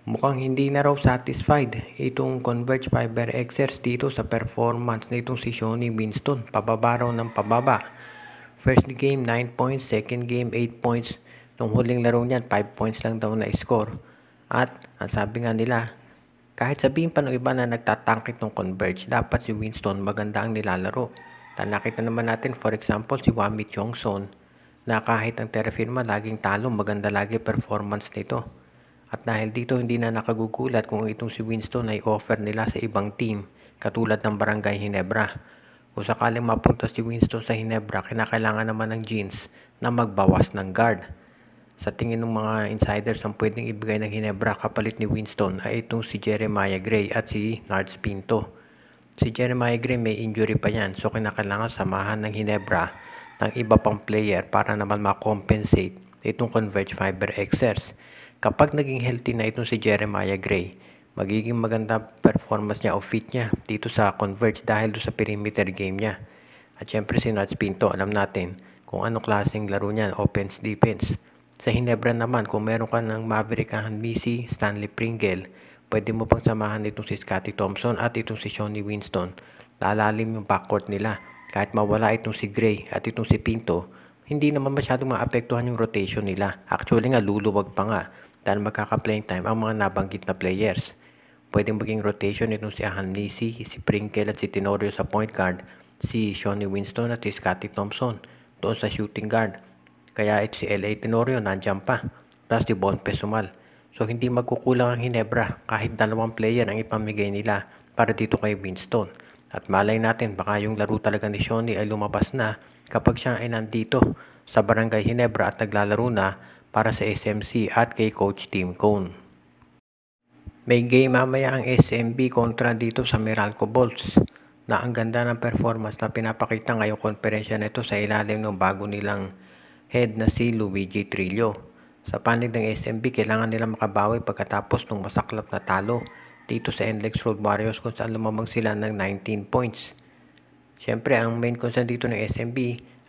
Mukhang hindi na raw satisfied itong Converge Fiber Xers dito sa performance nitong si Shoni Winston. Pababa raw ng pababa. First game 9 points, second game 8 points. Nung huling laro niyan 5 points lang daw na score. At ang sabi nga nila, kahit sabihin pa ng iba na nagtatangkit ng Converge, dapat si Winston maganda ang nilalaro. Nakita naman natin for example si Wami Chongson na kahit ang Terra Firma laging talo, maganda lagi performance nito. At dahil dito hindi na nakagugulat kung itong si Winston ay offer nila sa ibang team katulad ng Barangay Ginebra. Kung sakaling mapunta si Winston sa Ginebra, kinakailangan naman ng Jeans na magbawas ng guard. Sa tingin ng mga insiders, ang pwedeng ibigay ng Ginebra kapalit ni Winston ay itong si Jeremiah Gray at si Nards Pinto. Si Jeremiah Gray may injury pa yan, so kinakailangan samahan ng Ginebra ng iba pang player para naman ma-compensate itong Converge Fiber Xers. Kapag naging healthy na itong si Jeremiah Gray, magiging maganda performance niya o fit niya dito sa Converge dahil doon sa perimeter game niya. At syempre si Nards Pinto, alam natin kung anong klaseng laro niyan, offense-defense. Sa Ginebra naman, kung meron ka ng Maverick Misi, Stanley Pringle, pwede mo pang samahan itong si Scottie Thompson at itong si Shoni Winston. Lalalim yung backcourt nila. Kahit mawala itong si Gray at itong si Pinto, hindi naman masyadong maapektuhan yung rotation nila. Actually nga, luluwag pa nga dahil magkaka-playing time ang mga nabanggit na players. Pwedeng maging rotation itong si Misi, si Pringle at si Tenorio sa point guard, si Shoni Winston at si Scottie Thompson doon sa shooting guard. Kaya ito si L.A. Tenorio nandiyan pa, plus si Bon Pesumal. So hindi magkukulang ang Ginebra kahit dalawang player ang ipamigay nila para dito kay Winston. At malay natin baka yung laro talaga ni Shoni ay lumabas na kapag siya ay nandito sa Barangay Ginebra at naglalaro na para sa SMC at kay Coach Tim Cone. May game mamaya ang SMB kontra dito sa Meralco Bolts na ang ganda ng performance na pinapakita ngayong konferensya nito sa ilalim ng bago nilang head na si Luigi Trillo. Sa panig ng SMB, kailangan nila makabawi pagkatapos ng masaklap na talo dito sa NLEX Road Warriors kung saan lumamang sila ng 19 points. Siyempre, ang main concern dito ng SMB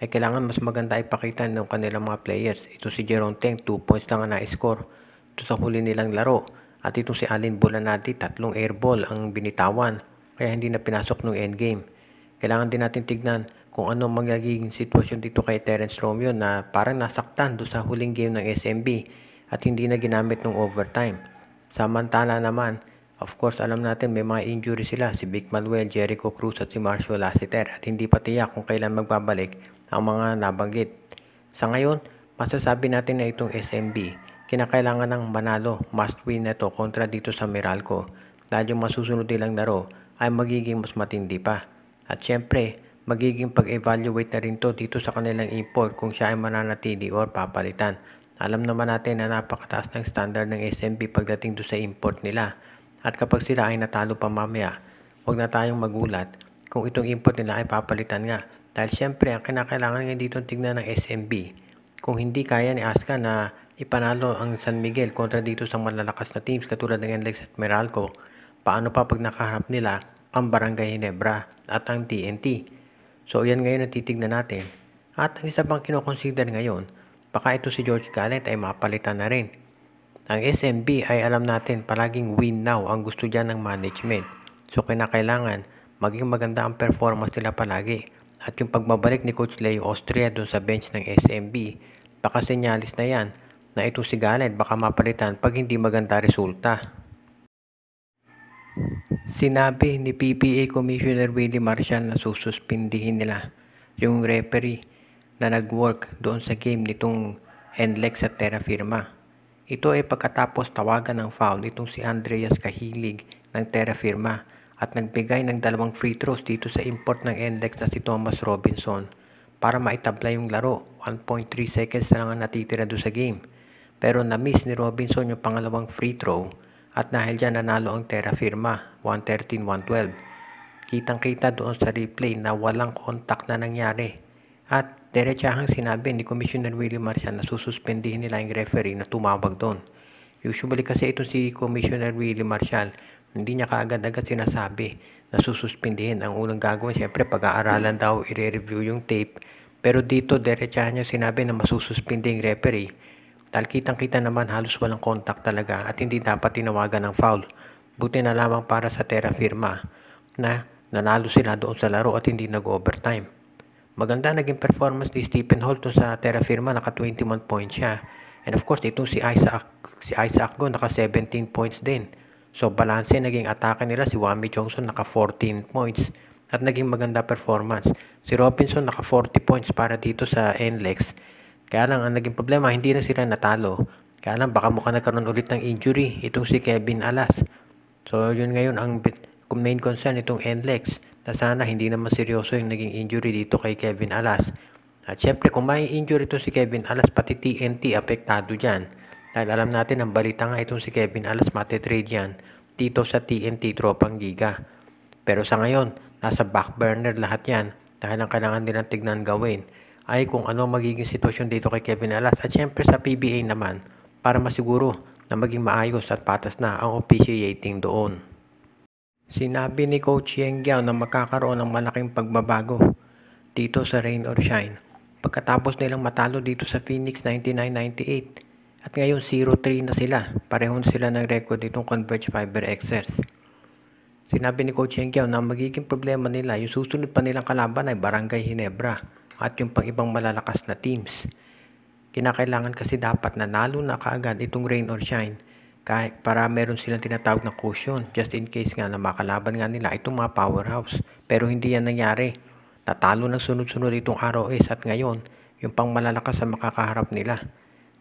ay kailangan mas maganda ipakita ng kanilang mga players. Ito si Jeron Teng, 2 points lang ang na-score ito sa huli nilang laro. At ito si Alin Bulanati, 3 airball ang binitawan kaya hindi na pinasok ng endgame. Kailangan din natin tignan kung ano magiging sitwasyon dito kay Terence Romeo na parang nasaktan doon sa huling game ng SMB at hindi na ginamit ng overtime. Samantala naman, of course alam natin may mga injury sila, si Vic Manuel, Jericho Cruz at si Marshall Lassiter at hindi pa tiyak kung kailan magbabalik ang mga nabanggit. Sa ngayon, masasabi natin na itong SMB, kinakailangan ng manalo, must win na ito kontra dito sa Meralco dahil yung masusunod nilang laro ay magiging mas matindi pa. At syempre, magiging pag-evaluate na rin to dito sa kanilang import kung siya ay mananatili or papalitan. Alam naman natin na napakataas ng standard ng SMB pagdating do sa import nila. At kapag sila ay natalo pa mamaya, huwag na tayong magulat kung itong import nila ay papalitan nga. Dahil syempre, ang kinakailangan nga dito tignan ng SMB, kung hindi kaya ni Aska na ipanalo ang San Miguel kontra dito sa malalakas na teams katulad ng NLEX at Meralco, paano pa pag nakaharap nila ang Barangay Ginebra at ang TNT? So yan ngayon ang titignan natin. At ang isa pang kinoconsider ngayon, baka ito si George Gallant ay mapalitan na rin. Ang SMB ay alam natin palaging win now ang gusto dyan ng management. So kinakailangan maging maganda ang performance nila palagi. At yung pagbabalik ni Coach Leo Austria doon sa bench ng SMB, baka senyalis na yan na ito si Gallant baka mapalitan pag hindi maganda resulta. Sinabi ni PBA Commissioner Willie Marshall na sususpindihin nila yung referee na nag-work doon sa game nitong NLEX at Terra Firma. Ito ay pagkatapos tawagan ng foul nitong si Andreas Kahilig ng Terra Firma at nagbigay ng 2 free throws dito sa import ng NLEX na si Thomas Robinson para maitabla yung laro. 1.3 seconds na lang ang natitira doon sa game. Pero na-miss ni Robinson yung pangalawang free throw at dahil dyan nanalo ang Terra Firma 113-112. Kitang-kita doon sa replay na walang contact na nangyari. At diretsahang sinabi ni Commissioner Willie Marshall na sususpendihin nila yung referee na tumawag doon. Usually kasi ito si Commissioner Willie Marshall, hindi niya kaagad-agad sinasabi na sususpendihin. Ang unang gagawin, syempre pag-aaralan daw, i-review yung tape. Pero dito, diretsahan niya sinabi na masususpindi yung referee Dahil kitang-kita naman halos walang contact talaga at hindi dapat tinawagan ng foul. Buti na lamang para sa Terra Firma na nanalo sila doon sa laro at hindi nag-overtime. Maganda naging performance ni Stephen Holt sa Terra Firma, naka 21 points siya. And of course, itong si Isaac Go naka 17 points din. So balance naging atake nila, si Wami Johnson naka 14 points at naging maganda performance. Si Robinson naka 40 points para dito sa NLEX. Kaya lang ang naging problema, hindi na sila natalo. Kaya lang baka mukhang nagkaroon ulit ng injury itong si Kevin Alas. So yun ngayon ang main concern itong NLEX, na sana hindi naman seryoso yung naging injury dito kay Kevin Alas. At syempre kung may injury ito si Kevin Alas, pati TNT apektado dyan. Dahil alam natin ang balita nga itong si Kevin Alas matitrade yan dito sa TNT Tropang Giga. Pero sa ngayon, nasa back burner lahat yan dahil ang kailangan nilang tignan gawin ay kung ano magiging sitwasyon dito kay Kevin Alas at syempre sa PBA naman para masiguro na maging maayos at patas na ang officiating doon. Sinabi ni Coach Yeng Giao na magkakaroon ng malaking pagbabago dito sa Rain or Shine pagkatapos nilang matalo dito sa Phoenix 99-98 at ngayon 0-3 na sila. Pareho na sila ng record ditong Converge Fiber Xers. Sinabi ni Coach Yeng Giao na magiging problema nila yung susunod pa nilang kalaban ay Barangay Ginebra at yung pang ibang malalakas na teams. Kinakailangan kasi dapat nanalo na kaagad itong Rain or Shine kahit para meron silang tinatawag na cushion just in case nga na makalaban nga nila itong mga powerhouse. Pero hindi yan nangyari. Natalo ng sunod-sunod itong ROS at ngayon yung pang malalakas sa makakaharap nila.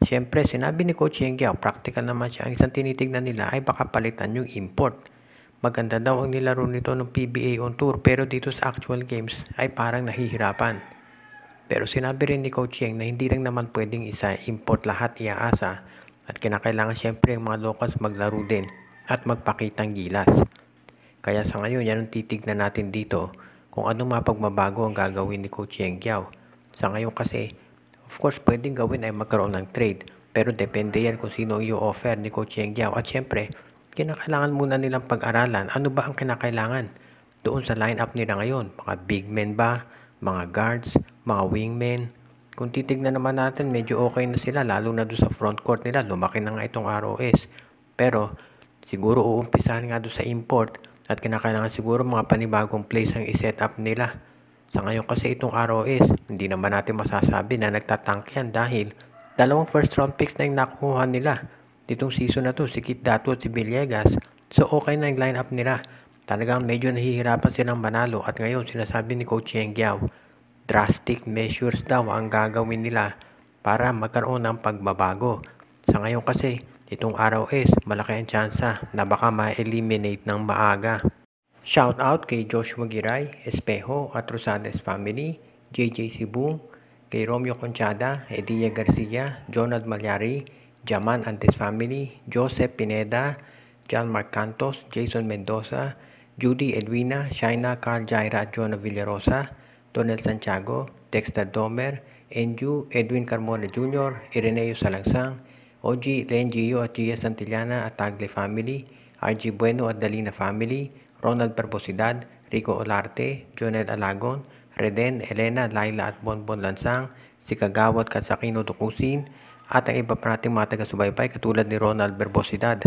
Siyempre sinabi ni Coach Yeng Giao, practical naman siya. Ang isang tinitignan nila ay baka palitan yung import. Maganda daw ang nilaro nito ng PBA on tour pero dito sa actual games ay parang nahihirapan. Pero sinabi rin ni Coach Yeng na hindi lang naman pwedeng isa import lahat iaasa at kinakailangan syempre ang mga locals maglaro din at magpakitang gilas. Kaya sa ngayon yan ang titignan natin dito kung anong mapagbabago ang gagawin ni Coach Yeng Giao. Sa ngayon kasi of course pwedeng gawin ay magkaroon ng trade pero depende yan kung sino ang i-offer ni Coach Yeng Giao at syempre kinakailangan muna nilang pag-aralan ano ba ang kinakailangan doon sa lineup nila ngayon. Mga big men ba? Mga guards? Mga wingmen? Kung titignan naman natin, medyo okay na sila, lalo na doon sa front court nila. Lumaki na nga itong ROS. Pero, siguro uumpisahan nga doon sa import at kinakailangan siguro mga panibagong plays ang iset up nila. Sa ngayon kasi itong ROS, hindi naman natin masasabi na nagtatank yan dahil dalawang first round picks na yung nakuha nila. Ditong season na to, si Kit Datu at si Villegas. So, okay na yung lineup nila. Talagang medyo nahihirapan silang manalo at ngayon sinasabi ni Coach Yeng Giao, drastic measures daw ang gagawin nila para magkaroon ng pagbabago. Sa ngayon kasi, itong ROS, malaki ang tsansa na baka ma-eliminate ng maaga. Shout out kay Joshua Giray, Espejo at Rosales family, JJ Sibung, kay Romeo Conchada, Edia Garcia, Jonad Malyari, Jaman Antes family, Joseph Pineda, John Mark Cantos, Jason Mendoza, Judy Edwina, Shaina Carl Jaira at Jonah Villarosa, Donel Santiago, Dexter Domer, Enju, Edwin Carmona Jr., Ireneo Salangsang, OG Len Gio at Gia Santillana at Tagle family, RG Bueno at Dalina family, Ronald Perbosidad, Rico Olarte, Jonel Alagon, Reden, Elena, Laila at Bonbon Lansang, si Kagawat Katsakino Dukusin, at ang iba pa nating mga taga-subaybay katulad ni Ronald Perbosidad.